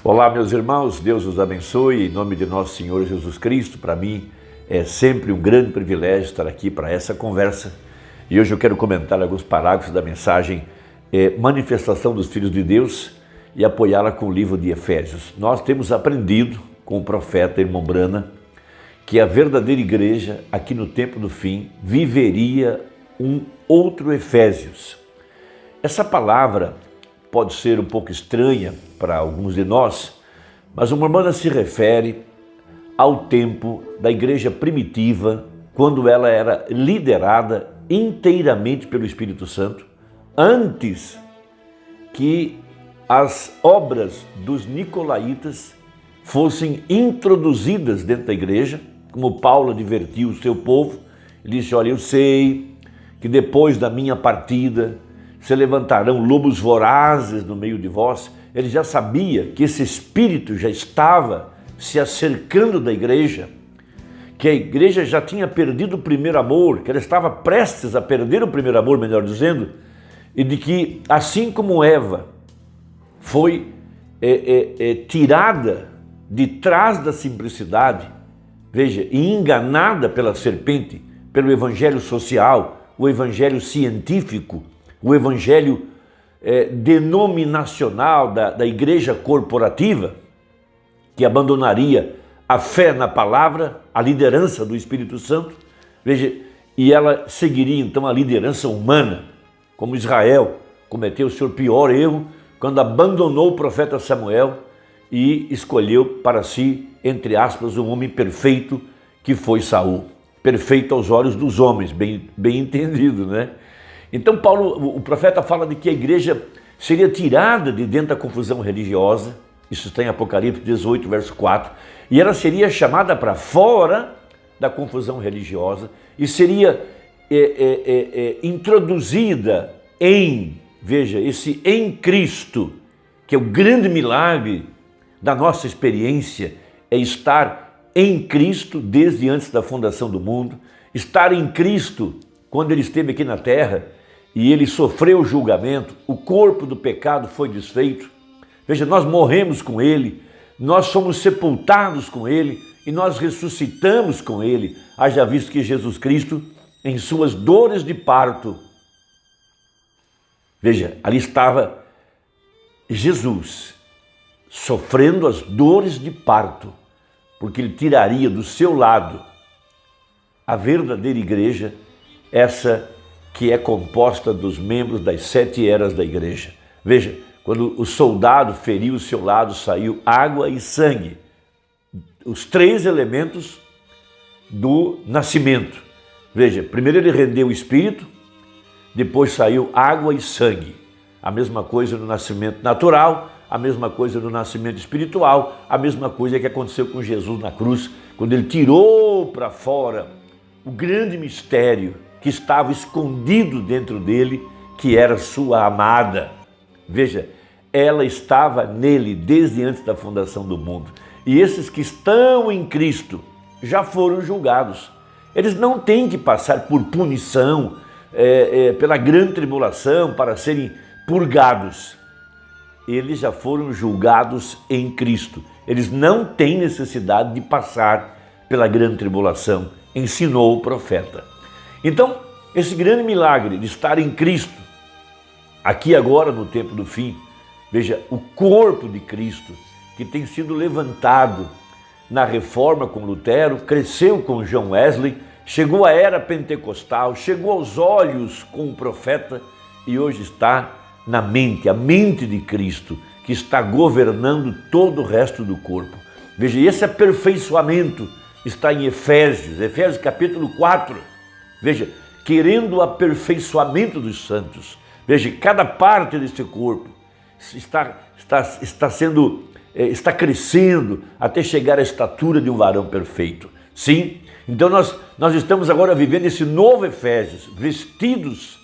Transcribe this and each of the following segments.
Olá, meus irmãos, Deus os abençoe, em nome de nosso Senhor Jesus Cristo. Para mim é sempre um grande privilégio estar aqui para essa conversa. E hoje eu quero comentar alguns parágrafos da mensagem Manifestação dos Filhos de Deus e apoiá-la com o livro de Efésios. Nós temos aprendido com o profeta irmão Brana que a verdadeira igreja, aqui no tempo do fim, viveria um outro Efésios. Essa palavra pode ser um pouco estranha para alguns de nós, mas o irmão Brana se refere ao tempo da igreja primitiva, quando ela era liderada inteiramente pelo Espírito Santo, antes que as obras dos nicolaítas fossem introduzidas dentro da igreja, como Paulo advertiu o seu povo. Ele disse: olha, eu sei que depois da minha partida se levantarão lobos vorazes no meio de vós. Ele já sabia que esse espírito já estava se acercando da igreja, que a igreja já tinha perdido o primeiro amor, que ela estava prestes a perder o primeiro amor, melhor dizendo, e de que assim como Eva foi tirada de trás da simplicidade, veja, e enganada pela serpente, pelo evangelho social, o evangelho científico, o evangelho denominacional da igreja corporativa, que abandonaria a fé na palavra, a liderança do Espírito Santo, veja, e ela seguiria então a liderança humana, como Israel cometeu o seu pior erro quando abandonou o profeta Samuel e escolheu para si, entre aspas, um homem perfeito que foi Saul. Perfeito aos olhos dos homens, bem entendido, né? Então Paulo, o profeta, fala de que a igreja seria tirada de dentro da confusão religiosa, isso está em Apocalipse 18, verso 4, e ela seria chamada para fora da confusão religiosa e seria introduzida em, veja, esse em Cristo, que é o grande milagre da nossa experiência, é estar em Cristo desde antes da fundação do mundo, estar em Cristo quando ele esteve aqui na terra e ele sofreu o julgamento, o corpo do pecado foi desfeito. Veja, nós morremos com ele, nós somos sepultados com ele e nós ressuscitamos com ele, haja visto que Jesus Cristo, em suas dores de parto, veja, ali estava Jesus sofrendo as dores de parto, porque ele tiraria do seu lado a verdadeira igreja, essa que é composta dos membros das 7 eras da igreja. Veja, quando o soldado feriu o seu lado, saiu água e sangue, os 3 elementos do nascimento. Veja, primeiro ele rendeu o espírito, depois saiu água e sangue. A mesma coisa no nascimento natural, a mesma coisa no nascimento espiritual, a mesma coisa que aconteceu com Jesus na cruz, quando ele tirou para fora o grande mistério que estava escondido dentro dele, que era sua amada. Veja, ela estava nele desde antes da fundação do mundo. E esses que estão em Cristo já foram julgados. Eles não têm que passar por punição, pela grande tribulação para serem purgados. Eles já foram julgados em Cristo. Eles não têm necessidade de passar pela grande tribulação, ensinou o profeta. Então, esse grande milagre de estar em Cristo, aqui agora no tempo do fim, veja, o corpo de Cristo, que tem sido levantado na reforma com Lutero, cresceu com John Wesley, chegou à era pentecostal, chegou aos olhos com o profeta e hoje está na mente, a mente de Cristo, que está governando todo o resto do corpo. Veja, esse aperfeiçoamento está em Efésios capítulo 4. Veja, querendo o aperfeiçoamento dos santos. Veja, cada parte desse corpo está crescendo até chegar à estatura de um varão perfeito. Sim, então nós estamos agora vivendo esse novo Efésios, vestidos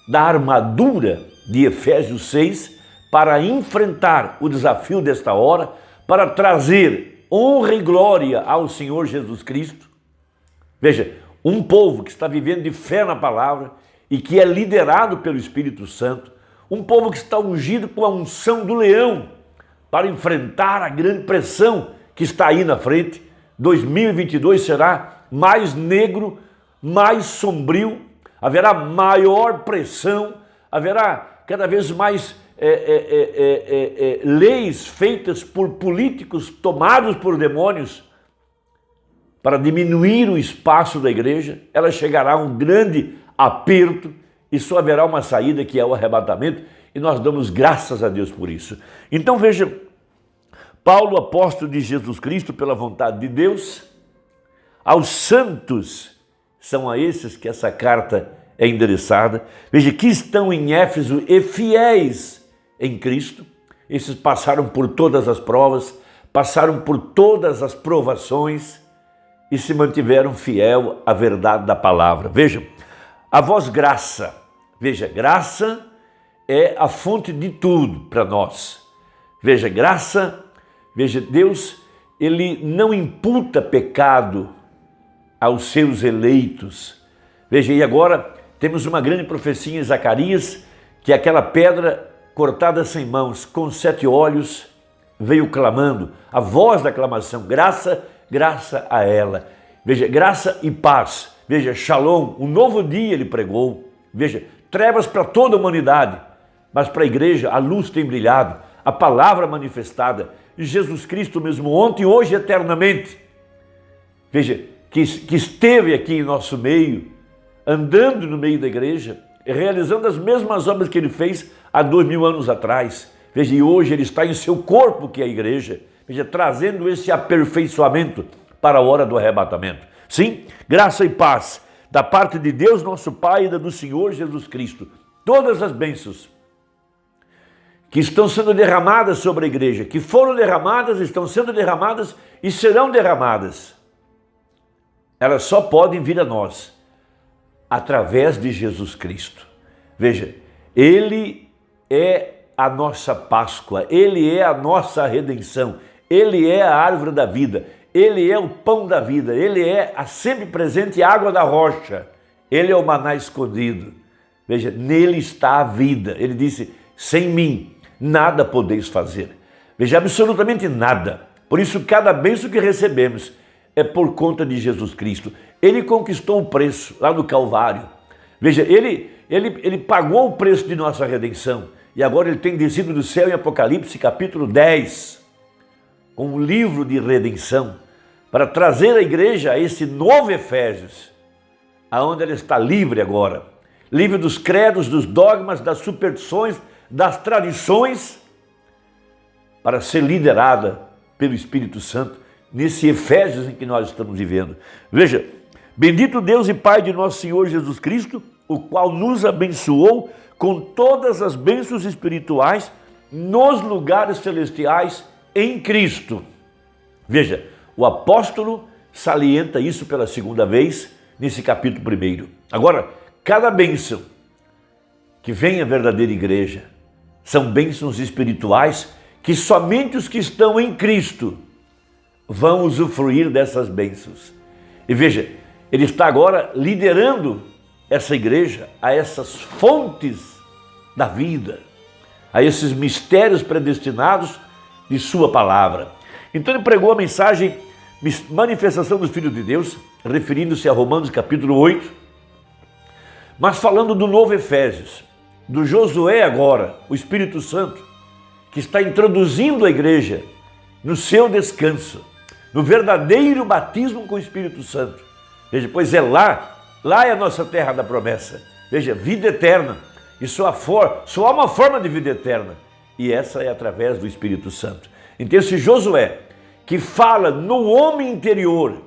da armadura de Efésios 6, para enfrentar o desafio desta hora, para trazer honra e glória ao Senhor Jesus Cristo. Veja, um povo que está vivendo de fé na palavra e que é liderado pelo Espírito Santo, um povo que está ungido com a unção do leão, para enfrentar a grande pressão que está aí na frente. 2022 será mais negro, mais sombrio, haverá maior pressão, haverá cada vez mais leis feitas por políticos tomados por demônios para diminuir o espaço da igreja. Ela chegará a um grande aperto e só haverá uma saída, que é o arrebatamento, e nós damos graças a Deus por isso. Então veja, Paulo, apóstolo de Jesus Cristo, pela vontade de Deus, aos santos, são a esses que essa carta é endereçada. Veja, que estão em Éfeso e fiéis em Cristo. Esses passaram por todas as provas, passaram por todas as provações e se mantiveram fiel à verdade da palavra. Veja, a vós graça. Veja, graça é a fonte de tudo para nós. Veja, graça, veja, Deus, ele não imputa pecado aos seus eleitos. Veja, e agora temos uma grande profecia em Zacarias, que aquela pedra cortada sem mãos, com 7 olhos, veio clamando, a voz da aclamação, graça, graça a ela. Veja, graça e paz. Veja, Shalom, um novo dia ele pregou. Veja, trevas para toda a humanidade, mas para a igreja a luz tem brilhado, a palavra manifestada, Jesus Cristo mesmo ontem, hoje e eternamente. Veja, que esteve aqui em nosso meio, andando no meio da igreja, realizando as mesmas obras que ele fez há 2000 anos atrás. Veja, e hoje ele está em seu corpo, que é a igreja. Veja, trazendo esse aperfeiçoamento para a hora do arrebatamento. Sim, graça e paz da parte de Deus, nosso Pai, e da do Senhor Jesus Cristo. Todas as bênçãos que estão sendo derramadas sobre a igreja, que foram derramadas, estão sendo derramadas e serão derramadas, elas só podem vir a nós através de Jesus Cristo. Veja, Ele é a nossa Páscoa, Ele é a nossa redenção, Ele é a árvore da vida, Ele é o pão da vida, Ele é a sempre presente água da rocha, Ele é o maná escondido. Veja, nele está a vida. Ele disse, sem mim nada podeis fazer. Veja, absolutamente nada. Por isso, cada bênção que recebemos é por conta de Jesus Cristo. Ele conquistou o preço lá no Calvário. Veja, ele pagou o preço de nossa redenção. E agora ele tem descido do céu em Apocalipse, capítulo 10, com um livro de redenção, para trazer a igreja a esse novo Efésios, aonde ela está livre agora. Livre dos credos, dos dogmas, das superstições, das tradições, para ser liderada pelo Espírito Santo, nesse Efésios em que nós estamos vivendo. Veja, bendito Deus e Pai de nosso Senhor Jesus Cristo, o qual nos abençoou com todas as bênçãos espirituais nos lugares celestiais em Cristo. Veja, o apóstolo salienta isso pela segunda vez nesse capítulo 1. Agora, cada bênção que vem à verdadeira igreja são bênçãos espirituais que somente os que estão em Cristo vão usufruir dessas bênçãos. E veja, ele está agora liderando essa igreja a essas fontes da vida, a esses mistérios predestinados de sua palavra. Então ele pregou a mensagem manifestação dos filhos de Deus, referindo-se a Romanos capítulo 8, mas falando do novo Efésios, do Josué agora, o Espírito Santo, que está introduzindo a igreja no seu descanso, no verdadeiro batismo com o Espírito Santo. Veja, pois é lá é a nossa terra da promessa. Veja, vida eterna. E só há uma forma de vida eterna. E essa é através do Espírito Santo. Então esse Josué, que fala no homem interior,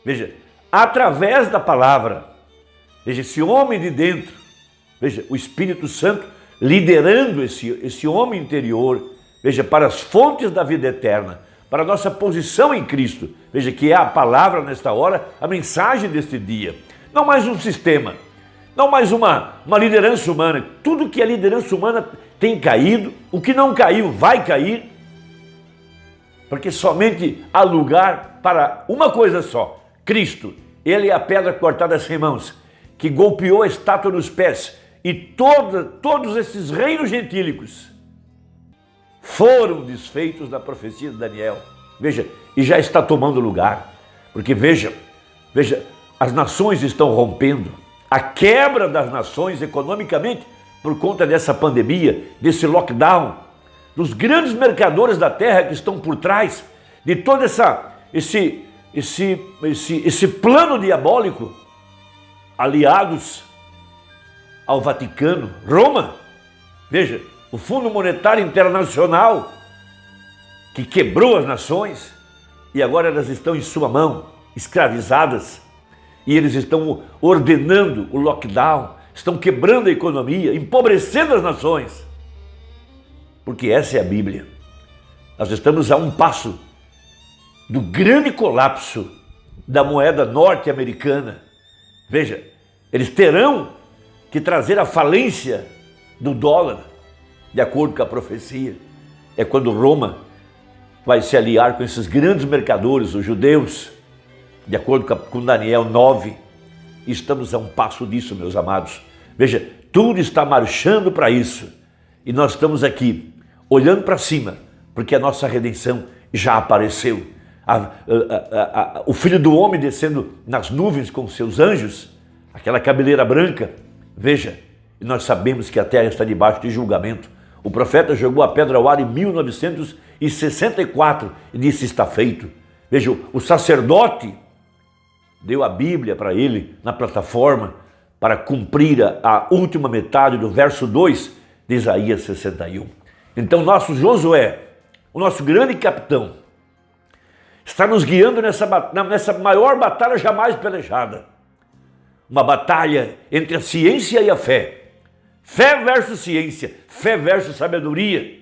veja, através da palavra, veja, esse homem de dentro, veja, o Espírito Santo liderando esse homem interior, veja, para as fontes da vida eterna, para a nossa posição em Cristo, veja, que é a palavra nesta hora, a mensagem deste dia. Não mais um sistema, não mais uma liderança humana. Tudo que é liderança humana tem caído, o que não caiu vai cair, porque somente há lugar para uma coisa só, Cristo. Ele é a pedra cortada sem mãos, que golpeou a estátua nos pés, e todos esses reinos gentílicos foram desfeitos na profecia de Daniel. Veja, e já está tomando lugar, porque veja, as nações estão rompendo, a quebra das nações economicamente por conta dessa pandemia, desse lockdown, dos grandes mercadores da terra que estão por trás de todo esse plano diabólico, aliados ao Vaticano, Roma. Veja, o Fundo Monetário Internacional, que quebrou as nações, e agora elas estão em sua mão, escravizadas, e eles estão ordenando o lockdown, estão quebrando a economia, empobrecendo as nações, porque essa é a Bíblia. Nós estamos a um passo do grande colapso da moeda norte-americana. Veja, eles terão que trazer a falência do dólar, de acordo com a profecia. É quando Roma vai se aliar com esses grandes mercadores, os judeus, de acordo com Daniel 9. Estamos a um passo disso, meus amados. Veja, tudo está marchando para isso. E nós estamos aqui, olhando para cima, porque a nossa redenção já apareceu. O Filho do Homem descendo nas nuvens com seus anjos, aquela cabeleira branca. Veja, nós sabemos que a terra está debaixo de julgamento. O profeta jogou a pedra ao ar em 1964 e disse: está feito. Veja, o sacerdote deu a Bíblia para ele na plataforma para cumprir a última metade do verso 2 de Isaías 61. Então nosso Josué, o nosso grande capitão, está nos guiando nessa maior batalha jamais pelejada. Uma batalha entre a ciência e a fé. Fé versus ciência, fé versus sabedoria.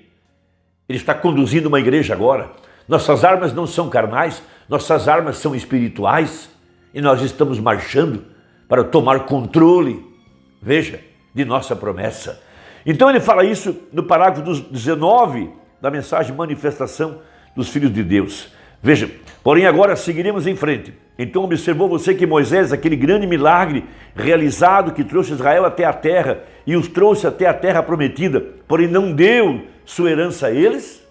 Ele está conduzindo uma igreja agora. Nossas armas não são carnais, nossas armas são espirituais. E nós estamos marchando para tomar controle, veja, de nossa promessa. Então ele fala isso no parágrafo 19 da mensagem Manifestação dos Filhos de Deus. Veja, porém agora seguiremos em frente. Então observou você que Moisés, aquele grande milagre realizado que trouxe Israel até a terra e os trouxe até a terra prometida, porém não deu sua herança a eles?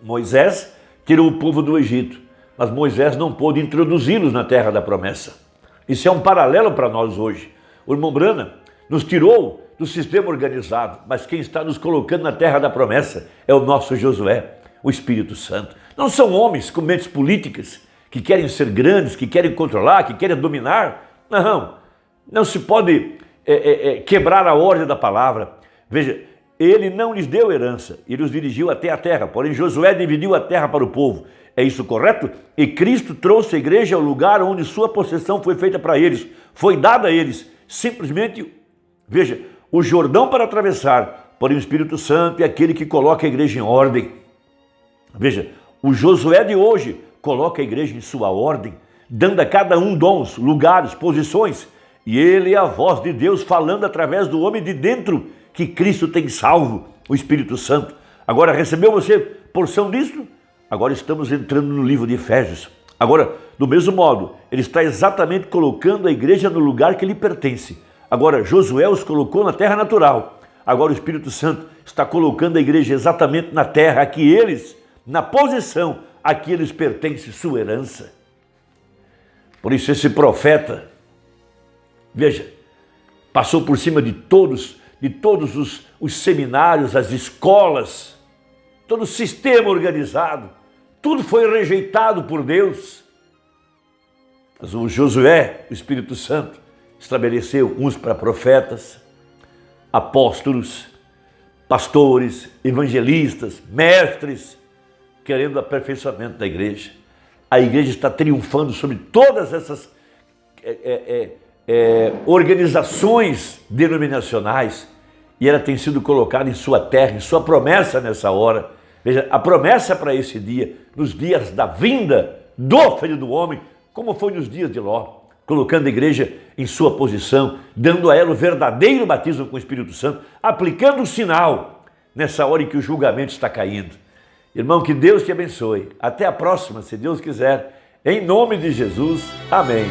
Moisés tirou o povo do Egito, mas Moisés não pôde introduzi-los na terra da promessa. Isso é um paralelo para nós hoje. O irmão Brana nos tirou do sistema organizado, mas quem está nos colocando na terra da promessa é o nosso Josué, o Espírito Santo. Não são homens com mentes políticas que querem ser grandes, que querem controlar, que querem dominar. Não se pode quebrar a ordem da palavra. Veja, ele não lhes deu herança, ele os dirigiu até a terra, porém Josué dividiu a terra para o povo. É isso correto? E Cristo trouxe a igreja ao lugar onde sua possessão foi feita para eles, foi dada a eles. Simplesmente, veja, o Jordão para atravessar, porém o Espírito Santo é aquele que coloca a igreja em ordem. Veja, o Josué de hoje coloca a igreja em sua ordem, dando a cada um dons, lugares, posições, e ele é a voz de Deus falando através do homem de dentro que Cristo tem salvo, o Espírito Santo. Agora, recebeu você porção disso? Agora estamos entrando no livro de Efésios. Agora, do mesmo modo, ele está exatamente colocando a igreja no lugar que lhe pertence. Agora, Josué os colocou na terra natural. Agora o Espírito Santo está colocando a igreja exatamente na terra, aqui eles, na posição a que eles pertencem, sua herança. Por isso esse profeta, veja, passou por cima de todos os seminários, as escolas, todo o sistema organizado, tudo foi rejeitado por Deus. Mas o Josué, o Espírito Santo, estabeleceu uns para profetas, apóstolos, pastores, evangelistas, mestres, querendo o aperfeiçoamento da igreja. A igreja está triunfando sobre todas essas organizações denominacionais e ela tem sido colocada em sua terra, em sua promessa nessa hora. Veja, a promessa para esse dia, nos dias da vinda do Filho do Homem, como foi nos dias de Ló, colocando a igreja em sua posição, dando a ela o verdadeiro batismo com o Espírito Santo, aplicando o sinal nessa hora em que o julgamento está caindo. Irmão, que Deus te abençoe. Até a próxima, se Deus quiser. Em nome de Jesus. Amém.